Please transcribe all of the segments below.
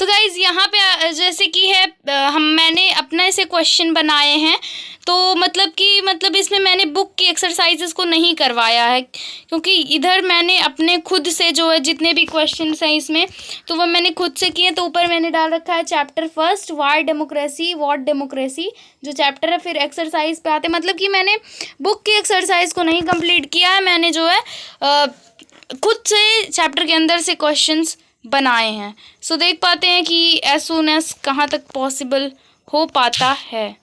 So guys यहाँ पे जैसे कि है मैंने अपना ऐसे क्वेश्चन बनाए हैं, तो मतलब इसमें मैंने बुक की एक्सरसाइजेस को नहीं करवाया है, क्योंकि इधर मैंने अपने खुद से जो है जितने भी क्वेश्चन हैं इसमें, तो वो मैंने खुद से किए। तो ऊपर मैंने डाल रखा है chapter first Y democracy what democracy जो चैप्टर है, फिर एक्सरसाइज पे आते, मतलब कि मैंने बुक की एक्सरसाइज को नहीं कंप्लीट किया है, मैंने जो है खुद से चैप्टर के अंदर से क्वेश्चंस बनाए हैं। सो देख पाते हैं कि एज सून एज कहाँ तक पॉसिबल हो पाता है,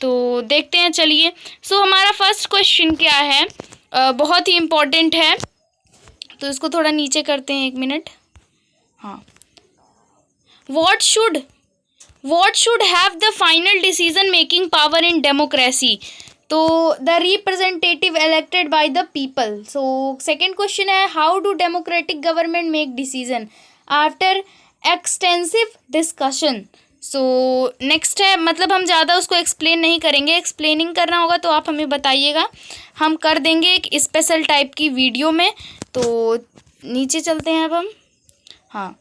तो देखते हैं चलिए। सो हमारा फर्स्ट क्वेश्चन क्या है, बहुत ही इम्पोर्टेंट है, तो इसको थोड़ा नीचे करते हैं, 1 मिनट। हाँ, what should have the final decision making power in democracy? तो the representative elected by the people. So second question है, how do democratic government make decision after extensive discussion? So next है, मतलब हम ज़्यादा उसको एक्सप्लेन नहीं करेंगे, explaining करना होगा तो आप हमें बताइएगा, हम कर देंगे एक स्पेशल टाइप की वीडियो में। तो नीचे चलते हैं अब हम। हाँ,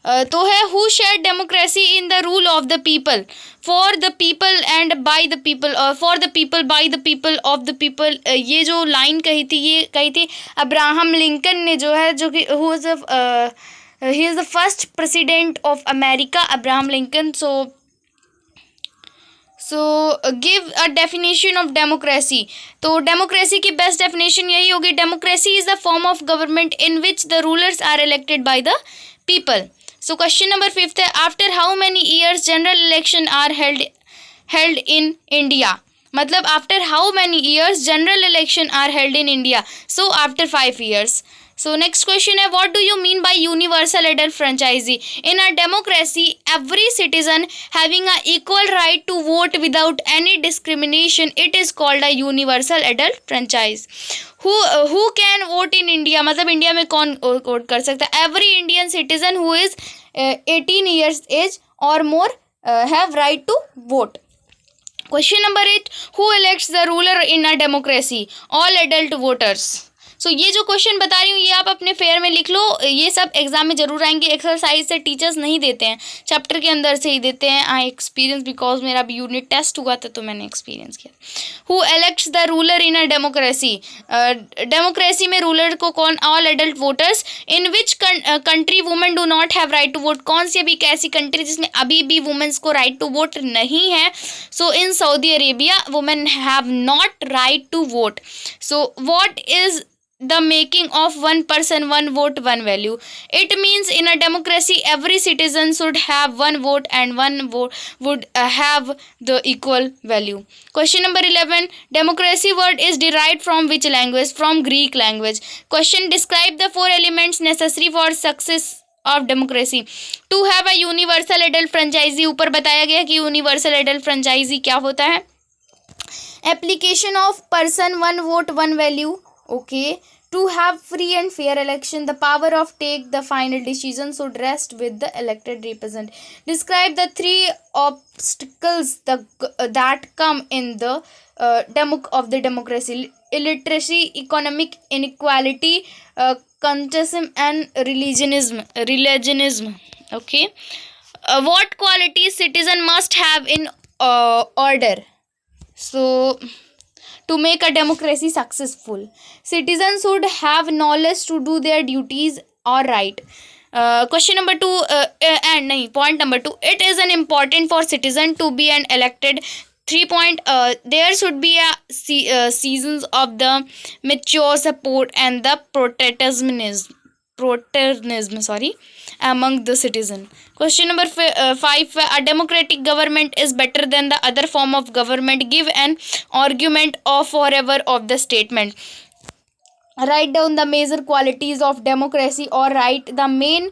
तो है who shared democracy in the rule of the people, for the people and by the people, और for the people by the people of the people. ये जो लाइन कही थी, ये कही थी अब्राहम लिंकन ने, जो है जो कि he is the first president of America, Abraham Lincoln. So give a definition of democracy. तो डेमोक्रेसी की बेस्ट डेफिनेशन यही होगी, democracy is the form of government in which the rulers are elected by the people. So question number 5 है, after how many years general election are held in India? मतलब after how many years general election are held in India? So after 5 years. So next question है, what do you mean by universal adult franchise? In a democracy, every citizen having a equal right to vote without any discrimination, it is called a universal adult franchise. Who can vote in India? मतलब India में कौन vote कर सकता है? Every Indian citizen who is 18 years age or more have right to vote. Question number 8, who elects the ruler in a democracy? All adult voters. सो ये जो question बता रही हूँ ये आप अपने फेयर में लिख लो, ये सब एग्जाम में जरूर आएंगे। एक्सरसाइज से टीचर्स नहीं देते हैं, चैप्टर के अंदर से ही देते हैं। आई एक्सपीरियंस, बिकॉज मेरा भी यूनिट टेस्ट हुआ था तो मैंने एक्सपीरियंस किया। Who elects the ruler in a democracy? Democracy में रूलर को कौन? All adult voters. In which country women do not have right to vote? कौन सी अभी एक ऐसी कंट्री जिसमें अभी भी वुमेन्स को राइट टू वोट नहीं है? So in Saudi Arabia women have not right to vote. So what is the making of one person one vote one value? It means in a democracy every citizen should have one vote and one vote would have the equal value. Question number 11, democracy word is derived from which language? From Greek language. Question, describe the 4 elements necessary for success of democracy. To have a universal adult franchise, ऊपर बताया गया कि universal adult franchise क्या होता है? Application of person one vote one value. Okay. To have free and fair election, the power of take the final decision should rest with the elected representative. Describe the 3 obstacles that come in the of the democracy: illiteracy, economic inequality, consumerism and religionism. Okay. What qualities citizen must have in order? So to make a democracy successful, citizens should have knowledge to do their duties or right. Question number 2 point number 2, it is an important for citizen to be an elected. 3 point, there should be a seasons of the mature support and the protectionism among the citizen. Question number 5, a democratic government is better than the other form of government. Give an argument of forever of the statement. Write down the major qualities of democracy or write the main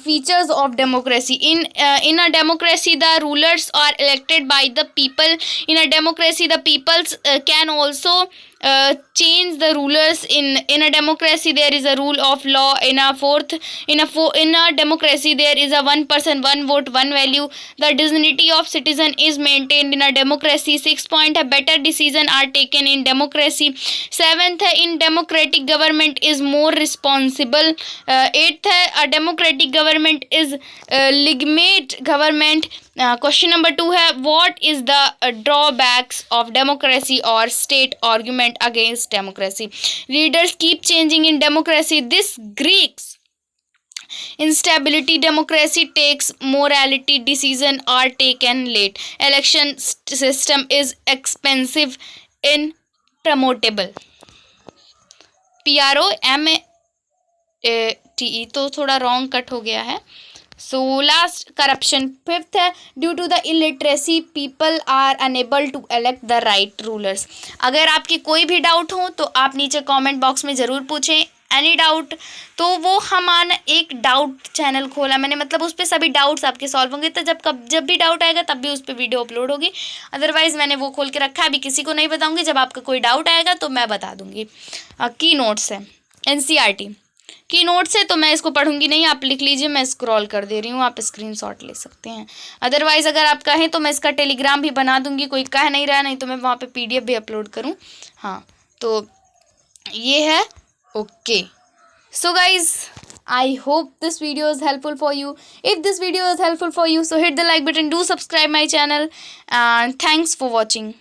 features of democracy. In a democracy, the rulers are elected by the people. In a democracy, the peoples can also change the rulers. In a democracy there is a rule of law. In a democracy there is a one person one vote one value. The dignity of citizen is maintained in a democracy. 6 point है, better decision are taken in democracy. 7th है, in democratic government is more responsible. 8th है, a democratic government is legitimate government. Question number 2 है, what is the drawbacks of democracy or state argument against democracy? Leaders keep changing in democracy. This Greeks instability. Democracy takes morality. Decision are taken late. Election system is expensive, impromotable. PROMATE तो थोड़ा wrong cut हो गया है. So last corruption. 5th है, due to the illiteracy people are unable to elect the right rulers. अगर आपकी कोई भी डाउट हो तो आप नीचे कमेंट बॉक्स में ज़रूर पूछें. एनी डाउट तो वो हमारा एक डाउट चैनल खोला मैंने, मतलब उस पर सभी डाउट्स आपके सॉल्व होंगे. तो जब भी डाउट आएगा तब भी उस पर वीडियो अपलोड होगी. अदरवाइज़ मैंने वो खोल के रखा है, अभी किसी को नहीं बताऊंगी. जब आपका कोई डाउट आएगा तो मैं बता दूंगी. की नोट्स है NCERT की नोट्स है, तो मैं इसको पढ़ूंगी नहीं, आप लिख लीजिए. मैं स्क्रॉल कर दे रही हूँ, आप स्क्रीनशॉट ले सकते हैं. अदरवाइज़ अगर आप कहें तो मैं इसका टेलीग्राम भी बना दूंगी. कोई कह नहीं रहा, नहीं तो मैं वहाँ पे PDF भी अपलोड करूँ. हाँ, तो ये है. Okay, so guys, I hope this video is helpful for you. If this video is helpful for you, so hit the like button, do subscribe my channel, and thanks for watching.